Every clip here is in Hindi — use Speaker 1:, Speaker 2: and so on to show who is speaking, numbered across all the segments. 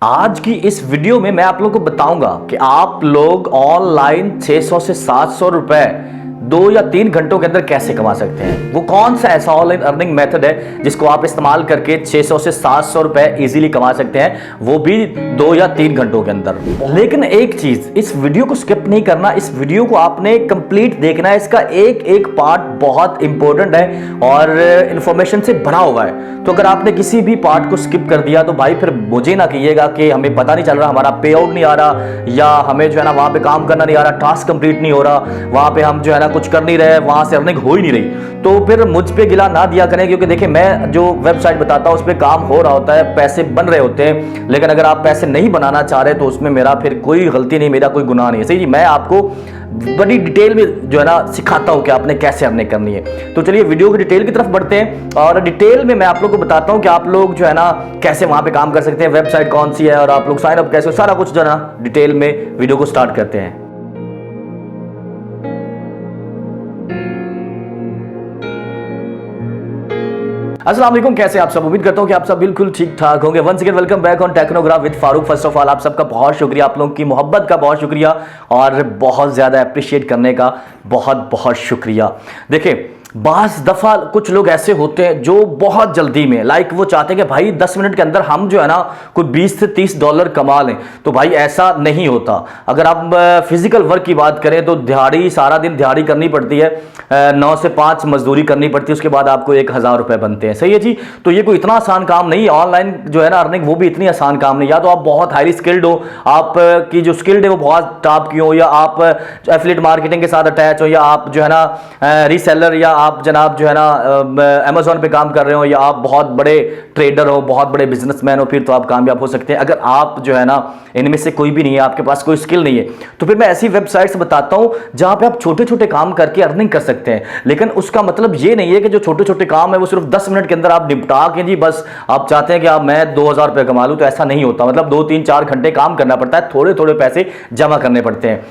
Speaker 1: आज की इस वीडियो में मैं आप लोगों को बताऊंगा कि आप लोग ऑनलाइन 600 से 700 रुपए 2 या 3 घंटों के अंदर कैसे कमा सकते हैं। वो कौन सा ऐसा ऑनलाइन अर्निंग मेथड है जिसको आप इस्तेमाल करके 600 से 700 रुपए इजीली कमा सकते हैं, वो भी 2 या 3 घंटों के अंदर। लेकिन एक चीज, इस वीडियो को स्किप नहीं करना, इस वीडियो को आपने कंप्लीट देखना है। इसका एक एक पार्ट बहुत इंपॉर्टेंट है और इंफॉर्मेशन से भरा हुआ है। तो अगर आपने किसी भी पार्ट को स्किप कर दिया तो भाई फिर मुझे ना कहिएगा कि हमें पता नहीं चल रहा, हमारा पे आउट नहीं आ रहा, या हमें जो है ना वहां पे काम करना नहीं आ रहा, टास्क कंप्लीट नहीं हो रहा, वहां पे हम जो है ना कुछ कर नहीं रहे, वहां से अर्निंग हो ही नहीं रही। तो फिर मुझ पे गिला ना दिया करें, क्योंकि देखिए मैं जो वेबसाइट बताता हूं उस पर काम हो रहा होता है, पैसे बन रहे होते हैं। लेकिन अगर आप पैसे नहीं बनाना चाह रहे तो उसमें मेरा फिर कोई गलती नहीं, मेरा कोई गुनाह नहीं है। सही जी, मैं आपको बड़ी डिटेल में जो है ना सिखाता हूं कि आपने कैसे अर्निंग करनी है। तो चलिए वीडियो की डिटेल की तरफ बढ़ते हैं और डिटेल में मैं आप लोगों को बताता हूं कि आप लोग जो है ना कैसे वहां पे काम कर सकते हैं, वेबसाइट कौन सी है और आप लोग साइन अप कैसे, सारा कुछ जो है ना डिटेल में वीडियो को स्टार्ट करते हैं। अस्सलाम वालेकुम, कैसे आप सब? उम्मीद करता हूं कि आप सब बिल्कुल ठीक ठाक होंगे। Once again welcome back on Technograph with Farooq. First of all आप सबका बहुत शुक्रिया, आप लोगों की मोहब्बत का बहुत शुक्रिया और बहुत ज़्यादा अप्रिशिएट करने का बहुत बहुत शुक्रिया। देखिए बास दफ़ा कुछ लोग ऐसे होते हैं जो बहुत जल्दी में वो चाहते हैं कि भाई 10 मिनट के अंदर हम जो है ना कोई 20 से 30 डॉलर कमा लें। तो भाई ऐसा नहीं होता। अगर आप फिजिकल वर्क की बात करें तो दिहाड़ी, सारा दिन दिहाड़ी करनी पड़ती है, 9 से 5 मजदूरी करनी पड़ती है, उसके बाद आपको 1000 रुपये बनते हैं। सही है जी। तो ये कोई इतना आसान काम नहीं है ऑनलाइन जो है ना अर्निंग, वो भी इतनी आसान काम नहीं। या तो आप बहुत हाईली स्किल्ड हो, आप की जो स्किल्ड है वो बहुत टॉप की हो, या आप एफिलिएट मार्केटिंग के साथ अटैच हो, या आप जो है ना रीसेलर, या आप जनाब जो है ना अमेजोन पे काम कर रहे हो, या आप बहुत बड़े ट्रेडर हो, बहुत बड़े बिजनेसमैन हो, फिर तो आप कामयाब हो सकते हैं। अगर आप जो है ना इनमें से कोई भी नहीं है, आपके पास कोई स्किल नहीं है, तो फिर मैं ऐसी वेबसाइट्स बताता हूं जहां पे आप छोटे छोटे काम करके अर्निंग कर सकते हैं। लेकिन उसका मतलब ये नहीं है कि जो छोटे छोटे काम है वो सिर्फ 10 मिनट के अंदर आप निपटा के जी बस आप चाहते हैं कि आप मैं 2000 रुपये कमा लूँ, तो ऐसा नहीं होता। मतलब 2 3 4 घंटे काम करना पड़ता है, थोड़े थोड़े पैसे जमा करने पड़ते हैं।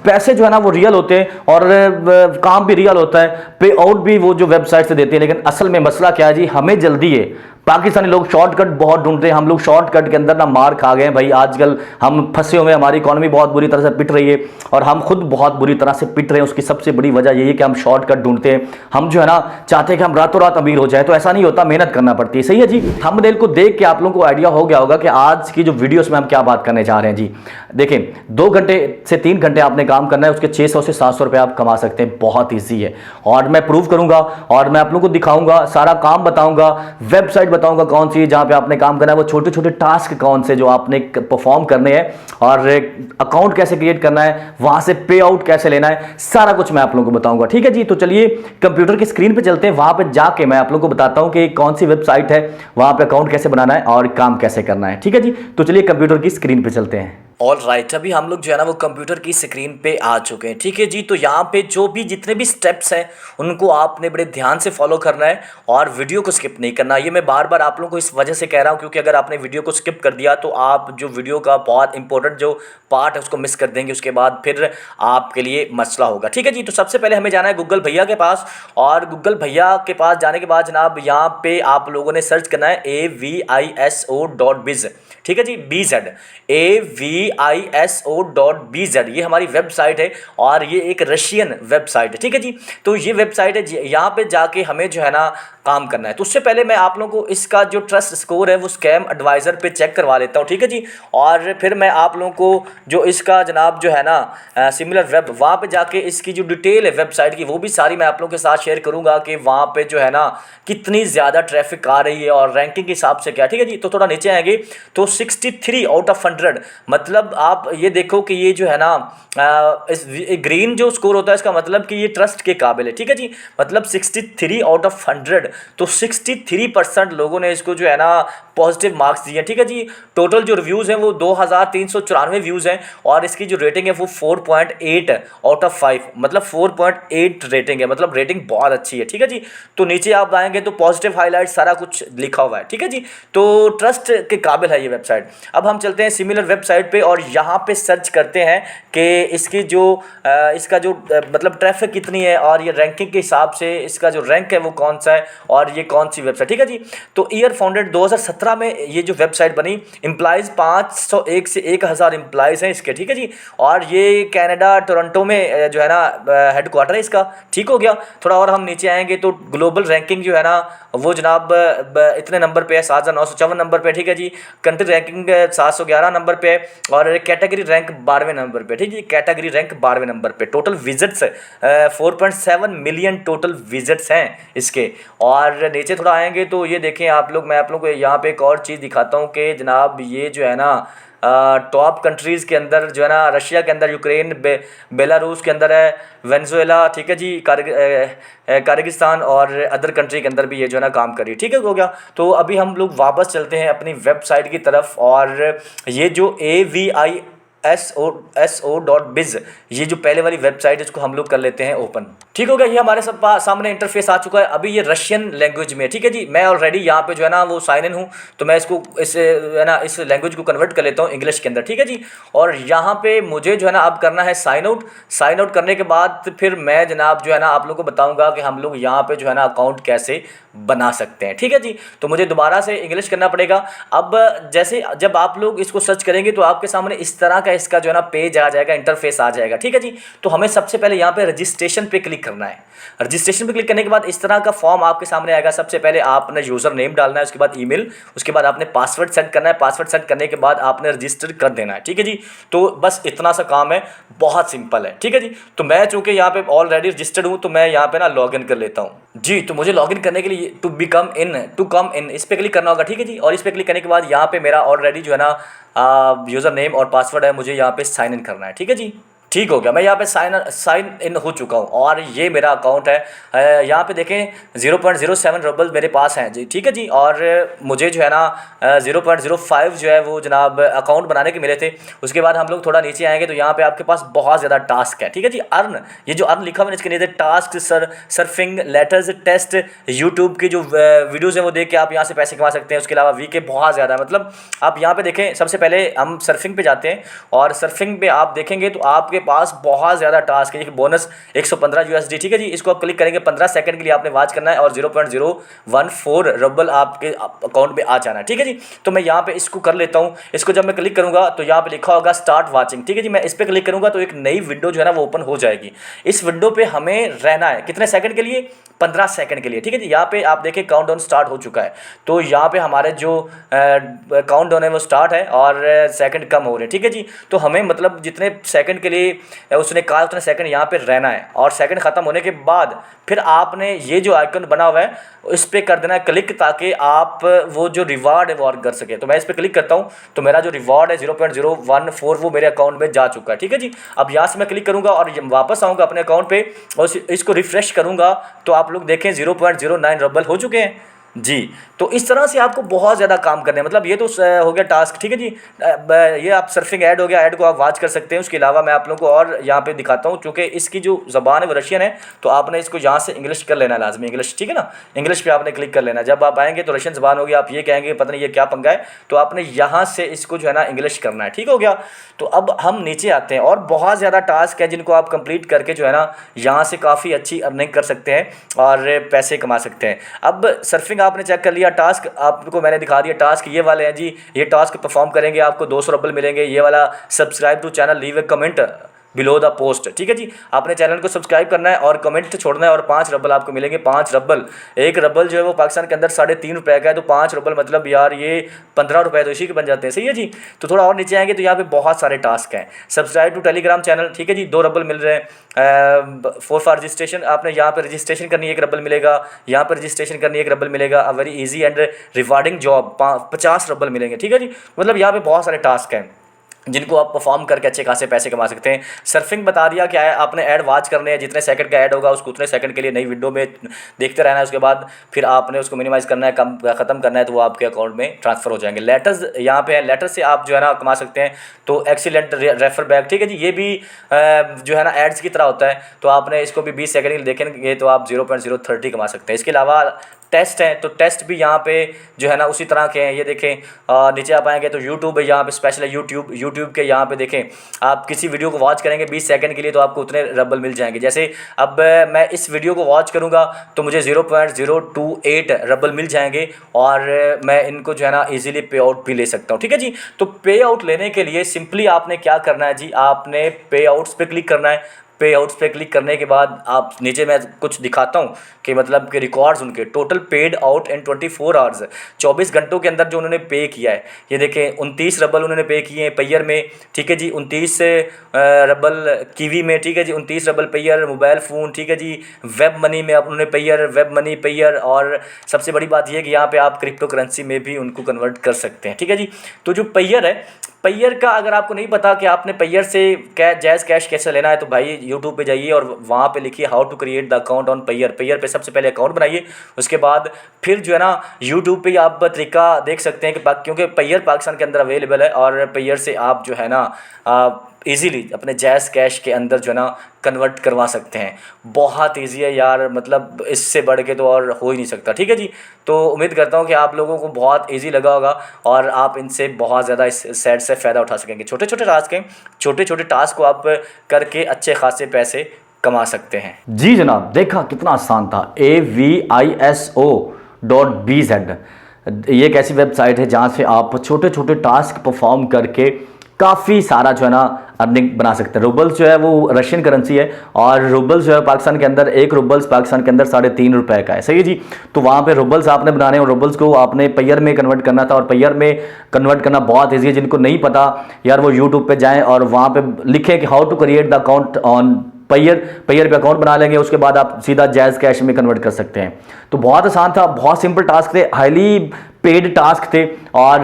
Speaker 1: पैसे जो है ना वो रियल होते हैं और काम भी रियल होता है, पे आउट भी वो जो वेबसाइट से देती है। लेकिन असल में मसला क्या है जी, हमें जल्दी है। पाकिस्तानी लोग शॉर्टकट बहुत ढूंढते हैं, हम लोग शॉर्टकट के अंदर ना मार खा गए हैं भाई। आजकल हम फंसे हुए हैं, हमारी इकॉनमी बहुत बुरी तरह से पिट रही है और हम खुद बहुत बुरी तरह से पिट रहे हैं। उसकी सबसे बड़ी वजह यही है कि हम शॉर्टकट ढूंढते हैं। हम जो है ना चाहते हैं कि हम रातों रात अमीर हो जाए, तो ऐसा नहीं होता, मेहनत करना पड़ती है। सही है जी। थंबनेल को देख के आप लोगों को आइडिया हो गया होगा कि आज की जो वीडियोस में हम क्या बात करने जा रहे हैं जी। देखिए 2 घंटे से 3 घंटे आपने काम करना है, उसके 600 से 700 रुपये आप कमा सकते हैं। बहुत ईजी है और मैं प्रूव करूंगा और मैं आप लोगों को दिखाऊंगा, सारा काम बताऊंगा, वेबसाइट बताऊंगा कौन सी जहां पे आपने काम करना है, वो छोटे छोटे टास्क कौन से जो आपने परफॉर्म करने हैं, और अकाउंट कैसे क्रिएट करना है, वहां से पे आउट कैसे लेना है, सारा कुछ मैं आप लोगों को बताऊंगा। ठीक है जी। तो चलिए कंप्यूटर की स्क्रीन पे चलते हैं, वहां पे जाके मैं आप लोगों को बताता हूं कि कौन सी वेबसाइट है, वहां पे अकाउंट कैसे बनाना है और काम कैसे करना है। ठीक है जी। तो चलिए कंप्यूटर की स्क्रीन पे चलते हैं। ऑल राइट, अभी हम लोग जो है ना वो कंप्यूटर की स्क्रीन पे आ चुके हैं। ठीक है जी। तो यहाँ पे जो भी जितने भी स्टेप्स हैं उनको आपने बड़े ध्यान से फॉलो करना है और वीडियो को स्किप नहीं करना। ये मैं बार बार आप लोगों को इस वजह से कह रहा हूँ क्योंकि अगर आपने वीडियो को स्किप कर दिया तो आप जो वीडियो का बहुत इंपॉर्टेंट जो पार्ट है उसको मिस कर देंगे, उसके बाद फिर आपके लिए मसला होगा। ठीक है जी। तो सबसे पहले हमें जाना है गूगल भैया के पास, और गूगल भैया के पास जाने के बाद जनाब यहाँ पे आप लोगों ने सर्च करना है aviso.biz। ठीक है जी, BZ, aviso.bz, ये हमारी वेबसाइट है और ये एक रशियन वेबसाइट है। ठीक है जी। तो ये वेबसाइट है, यहाँ पे जाके हमें जो है ना काम करना है। तो उससे पहले मैं आप लोगों को इसका जो ट्रस्ट स्कोर है वो स्कैम एडवाइज़र पे चेक करवा लेता हूँ। ठीक है जी। और फिर मैं आप लोगों को जो इसका जनाब जो है ना सिमिलर वेब, वहाँ पे जाके इसकी जो डिटेल है वेबसाइट की वो भी सारी मैं आप लोगों के साथ शेयर करूँगा कि वहाँ पे जो है ना कितनी ज़्यादा ट्रैफिक आ रही है और रैंकिंग के हिसाब से क्या। ठीक है जी। तो थोड़ा नीचे आएंगे तो 63 आउट ऑफ 100, मतलब आप ये देखो कि ये जो है ना इस ग्रीन जो स्कोर होता है इसका मतलब कि ये ट्रस्ट के काबिल है। ठीक है जी। मतलब 63 आउट ऑफ 100, तो 63% लोगों ने इसको जो है ना पॉजिटिव मार्क्स दिए। ठीक है जी। टोटल जो रिव्यूज़ हैं वो 2394 व्यूज़ हैं और इसकी जो रेटिंग है वो 4.8 आउट ऑफ 5, मतलब 4.8 रेटिंग है, मतलब रेटिंग बहुत अच्छी है। ठीक है जी। तो नीचे आप आएंगे तो पॉजिटिव हाईलाइट सारा कुछ लिखा हुआ है। ठीक है जी। तो ट्रस्ट के काबिल है ये वेबसाइट। अब हम चलते हैं सिमिलर वेबसाइट पे और यहाँ पे सर्च करते हैं कि इसकी जो इसका जो मतलब ट्रैफिक कितनी है और ये रैंकिंग के हिसाब से इसका जो रैंक है वो कौन सा है और ये कौन सी वेबसाइट। ठीक है जी। तो ईयर फाउंडेड 2017 2015 में ये जो वेबसाइट बनी, एम्प्लॉइज़ 501 से 1000 एम्प्लॉइज़ हैं इसके, ठीक है जी। और ये कनाडा टोरंटो में जो है ना हेडक्वार्टर है इसका, ठीक हो गया। थोड़ा और हम नीचे आएंगे तो ग्लोबल रैंकिंग जो है ना वो जनाब इतने नंबर पे है, 7954 नंबर पे, ठीक है जी। कंट्री रैंकिंग 711 नंबर पे और कैटेगरी रैंक 12वें नंबर पे, ठीक है। कैटेगरी रैंक 12वें नंबर पे। Total visits 4.7 million total visits हैं इसके। और नीचे थोड़ा आएंगे तो ये देखें आप लोग, मैं आप लोगों को यहाँ पे एक और चीज़ दिखाता हूँ कि जनाब ये जो है ना टॉप कंट्रीज़ के अंदर जो है ना, रशिया के अंदर, यूक्रेन, बेलारूस के अंदर है, वेनेजुएला, ठीक है जी, किर्गिस्तान और अदर कंट्री के अंदर भी ये जो है ना काम करी, ठीक है, हो गया। तो अभी हम लोग वापस चलते हैं अपनी वेबसाइट की तरफ। और ये जो AVISO.biz ये जो पहले वाली वेबसाइट है इसको हम लोग कर लेते हैं ओपन, ठीक हो गया। ये हमारे सब सामने इंटरफेस आ चुका है। अभी ये रशियन लैंग्वेज में, ठीक है जी। मैं ऑलरेडी यहाँ पे जो है ना वो साइन इन हूँ, तो मैं इसको इस है ना इस लैंग्वेज को कन्वर्ट कर लेता हूँ इंग्लिश के अंदर, ठीक है जी। और यहाँ पे मुझे जो है ना अब करना है साइन आउट। साइन आउट करने के बाद फिर मैं जनाब जो है ना आप लोग को बताऊँगा कि हम लोग यहाँ पे जो है ना अकाउंट कैसे बना सकते हैं, ठीक है जी। तो मुझे दोबारा से इंग्लिश करना पड़ेगा। अब जैसे जब आप लोग इसको सर्च करेंगे तो आपके सामने इस तरह का इसका जो है ना पेज आ जाएगा, इंटरफेस आ जाएगा, ठीक है जी। तो हमें सबसे पहले यहाँ पे रजिस्ट्रेशन पे क्लिक करना है। रजिस्ट्रेशन पे क्लिक करने के बाद इस तरह का फॉर्म आपके सामने आएगा। सबसे पहले आपने यूज़र नेम डालना है, उसके बाद ईमेल, उसके बाद आपने पासवर्ड सेट करना है। पासवर्ड सेट करने के बाद आपने रजिस्टर कर देना है, ठीक है जी। तो बस इतना सा काम है, बहुत सिंपल है, ठीक है जी। तो मैं चूँकि यहाँ पे ऑलरेडी रजिस्टर्ड हूँ तो मैं यहाँ पे ना लॉग इन कर लेता हूँ जी। तो मुझे लॉगिन करने के लिए टू कम इन इस पर क्लिक करना होगा, ठीक है जी। और इस पर क्लिक करने के बाद यहाँ पे मेरा ऑलरेडी जो है ना यूज़र नेम और पासवर्ड है, मुझे यहाँ पे साइन इन करना है, ठीक है जी। ठीक हो गया, मैं यहाँ पे साइन इन हो चुका हूँ और ये मेरा अकाउंट है। यहाँ पे देखें 0.07 रबल मेरे पास हैं जी, ठीक है जी। और मुझे जो है ना 0.05 जो है वो जनाब अकाउंट बनाने के मिले थे। उसके बाद हम लोग थोड़ा नीचे आएंगे तो यहाँ पे आपके पास बहुत ज़्यादा टास्क है, ठीक है जी। अर्न, ये जो अर्न लिखा हुआ है इसके नीचे task, surfing, letters, test, YouTube की जो वीडियोज़ हैं वो देख के आप यहाँ से पैसे कमा सकते हैं। उसके अलावा वीके बहुत ज़्यादा है, मतलब आप यहाँ पे देखें। सबसे पहले हम सर्फिंग पे जाते हैं और सर्फिंग पे आप देखेंगे तो आपके पास बहुत ज़्यादा टास्क है। बोनस 115 USD, ठीक है जी। इसको आप क्लिक करेंगे, 15 सेकंड के लिए आपने वॉच करना है और 0.014 रबल आपके अकाउंट में आ जाना है, ठीक है जी। तो मैं यहाँ पे इसको कर लेता हूँ। इसको जब मैं क्लिक करूँगा तो यहाँ पे लिखा होगा स्टार्ट वॉचिंग, ठीक है जी। मैं इस पर क्लिक करूँगा तो एक नई विंडो जो है ना वो ओपन हो जाएगी। इस विंडो पे हमें रहना है कितने सेकंड के लिए? 15 सेकंड के लिए, ठीक है जी। यहाँ पे आप देखें काउंटडाउन स्टार्ट हो चुका है। तो यहाँ पे हमारे जो काउंटडाउन है वो स्टार्ट है और सेकंड कम हो रहे हैं, ठीक है जी। तो हमें मतलब जितने सेकंड के लिए उसने कहा उतने सेकंड यहाँ पे रहना है और सेकंड ख़त्म होने के बाद फिर आपने ये जो आइकन बना हुआ है इस पर कर देना है क्लिक, ताकि आप वो जो रिवार्ड है वो अर्न कर सके। तो मैं इस पर क्लिक करता हूँ तो मेरा जो रिवार्ड है 0.014 वो मेरे अकाउंट में जा चुका है, ठीक है जी। अब यहाँ से मैं क्लिक करूँगा और वापस आऊँगा अपने अकाउंट पे और इसको रिफ्रेश करूँगा तो आप लोग देखें 0.09 रबल हो चुके हैं जी। तो इस तरह से आपको बहुत ज़्यादा काम करने हैं। मतलब ये तो हो गया टास्क, ठीक है जी। ये आप सर्फिंग ऐड हो गया, ऐड को आप वॉच कर सकते हैं। उसके अलावा मैं आप लोगों को और यहाँ पे दिखाता हूँ, क्योंकि इसकी जो ज़बान है वो रशियन है तो आपने इसको यहाँ से इंग्लिश कर लेना है, लाजमी इंग्लिश, ठीक है ना। इंग्लिश पे आपने क्लिक कर लेना है। जब आप आएंगे तो रशियन ज़बान होगी, आप ये कहेंगे पता नहीं ये क्या पंगा है, तो आपने यहाँ से इसको जो है ना इंग्लिश करना है, ठीक हो गया। तो अब हम नीचे आते हैं और बहुत ज़्यादा टास्क है जिनको आप कंप्लीट करके जो है ना यहाँ से काफ़ी अच्छी अर्निंग कर सकते हैं और पैसे कमा सकते हैं। अब सर्फिंग आपने चेक कर लिया, टास्क आपको मैंने दिखा दिया। टास्क ये वाले हैं जी, ये टास्क परफॉर्म करेंगे आपको 200 रबल मिलेंगे। ये वाला subscribe to channel, leave a comment below the post, ठीक है जी। आपने चैनल को सब्सक्राइब करना है और कमेंट छोड़ना है और 5 रबल आपको मिलेंगे। 5 रबल, एक रबल जो है वो पाकिस्तान के अंदर 3.5 रुपये का है, तो 5 रबल मतलब यार ये 15 रुपये तो इसी के बन जाते हैं, सही है जी। तो थोड़ा और नीचे आएंगे तो यहाँ पे बहुत सारे टास्क हैं। सब्सक्राइब टू टेलीग्राम चैनल, ठीक है जी, 2 रबल मिल रहे हैं। फॉर रजिस्ट्रेशन आपने यहाँ पर रजिस्ट्रेशन करनी है, 1 रबल मिलेगा। यहाँ पर रजिस्ट्रेशन करनी है, 1 रबल मिलेगा। A very easy and rewarding job, 50 rouble मिलेंगे, ठीक है जी। मतलब यहाँ पे बहुत सारे टास्क हैं जिनको आप परफॉर्म करके अच्छे खासे पैसे कमा सकते हैं। सर्फिंग बता दिया क्या है, आपने ऐड वॉच करने हैं, जितने सेकंड का ऐड होगा उसको उतने सेकंड के लिए नई विंडो में देखते रहना है। उसके बाद फिर आपने उसको मिनिमाइज़ करना है, कम ख़त्म करना है, तो वो आपके अकाउंट में ट्रांसफ़र हो जाएंगे। लेटर्स यहाँ पे है, लेटर से आप जो है ना कमा सकते हैं। तो एक्सीलेंट रेफर बैक, ठीक है जी, ये भी जो है ना एड्स की तरह होता है। तो आपने इसको भी 20 सेकंड के लिए देखेंगे तो आप 0.030 कमा सकते हैं। इसके अलावा टेस्ट हैं, तो टेस्ट भी यहाँ पे जो है ना उसी तरह के हैं। ये देखें नीचे आप आएंगे तो यूट्यूब है, यहाँ पे स्पेशल है यूट्यूब के। यहाँ पे देखें आप किसी वीडियो को वॉच करेंगे 20 सेकंड के लिए तो आपको उतने रबल मिल जाएंगे। जैसे अब मैं इस वीडियो को वॉच करूँगा तो मुझे 0.028 रबल मिल जाएंगे और मैं इनको जो है ना ईजिली पे आउट भी ले सकता हूँ। ठीक है जी, तो पे आउट लेने के लिए सिंपली आपने क्या करना है जी, आपने पे आउट्स पे क्लिक करना है। पे आउट्स पे क्लिक करने के बाद आप नीचे मैं कुछ दिखाता हूँ कि मतलब कि रिकॉर्ड्स उनके total paid out in 24 hours, 24 घंटों के अंदर जो उन्होंने पे किया है। ये देखें 29 रबल उन्होंने पे किए हैं पेयर में। ठीक है जी, 29 रबल कीवी में। ठीक है जी, 29 रबल पेयर मोबाइल फ़ोन। ठीक है जी, वेब मनी में उन्होंने पेयर, वेब मनी पेयर। और सबसे बड़ी बात यह है कि यहाँ पे आप क्रिप्टो करेंसी में भी उनको कन्वर्ट कर सकते हैं। ठीक है जी, तो जो पेयर है, पेयर का अगर आपको नहीं पता कि आपने पेयर से जैज़ कैश कैसे लेना है तो भाई यूट्यूब पे जाइए और वहाँ पे लिखिए how to create the account on Payeer. Payeer पे सबसे पहले अकाउंट बनाइए, उसके बाद फिर जो है ना यूट्यूब पे आप तरीका देख सकते हैं कि क्योंकि पेयर पाकिस्तान के अंदर अवेलेबल है और पेयर से आप जो है ना ईज़िली अपने जैज़ कैश के अंदर जो है ना कन्वर्ट करवा सकते हैं। बहुत ईजी है यार, मतलब इससे बढ़ के तो और हो ही नहीं सकता। ठीक है जी, तो उम्मीद करता हूँ कि आप लोगों को बहुत ईजी लगा होगा और आप इनसे बहुत ज़्यादा इस साइट से फ़ायदा उठा सकेंगे। छोटे छोटे टास्क हैं, छोटे छोटे टास्क को आप करके अच्छे खासे पैसे कमा सकते हैं। जी जनाब, देखा कितना आसान था। AVISO.BZ ये एक ऐसी वेबसाइट है जहाँ से आप छोटे छोटे टास्क परफॉर्म करके काफ़ी सारा जो है ना अर्निंग बना सकते हैं। रूबल्स जो है वो रशियन करेंसी है और रूबल्स जो है पाकिस्तान के अंदर, एक रूबल्स पाकिस्तान के अंदर 3.5 रुपए का है। सही है जी, तो वहाँ पे रूबल्स आपने बनाने और रूबल्स को आपने पेयर में कन्वर्ट करना था और पेयर में कन्वर्ट करना बहुत ईजी है। जिनको नहीं पता यार वो यूट्यूब पे जाएँ और वहाँ पे लिखें कि how to create the account on Payeer पे अकाउंट बना लेंगे, उसके बाद आप सीधा जैज़ कैश में कन्वर्ट कर सकते हैं। तो बहुत आसान था, बहुत सिंपल टास्क थे, हाईली पेड टास्क थे और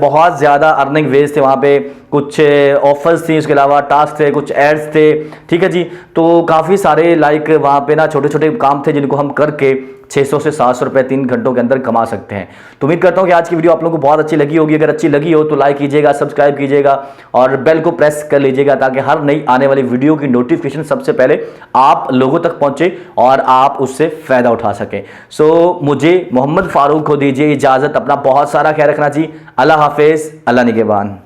Speaker 1: बहुत ज़्यादा अर्निंग वेज थे। वहाँ पे कुछ ऑफर्स थी, उसके अलावा टास्क थे, कुछ एड्स थे। ठीक है जी, तो काफ़ी सारे लाइक वहाँ पे ना छोटे छोटे काम थे जिनको हम करके 600 से 700 रुपये 3 घंटों के अंदर कमा सकते हैं। तो उम्मीद करता हूँ कि आज की वीडियो आप लोगों को बहुत अच्छी लगी होगी। अगर अच्छी लगी हो तो लाइक कीजिएगा, सब्सक्राइब कीजिएगा और बेल को प्रेस कर लीजिएगा ताकि हर नई आने वाली वीडियो की नोटिफिकेशन सबसे पहले आप लोगों तक पहुँचे और आप उससे फ़ायदा उठा सकें। सो मुझे मोहम्मद फारूक को दीजिए इजाज़त। अपना बहुत सारा ख्याल रखना जी। अल्लाह हाफिज़, अल्लाह निगहबान।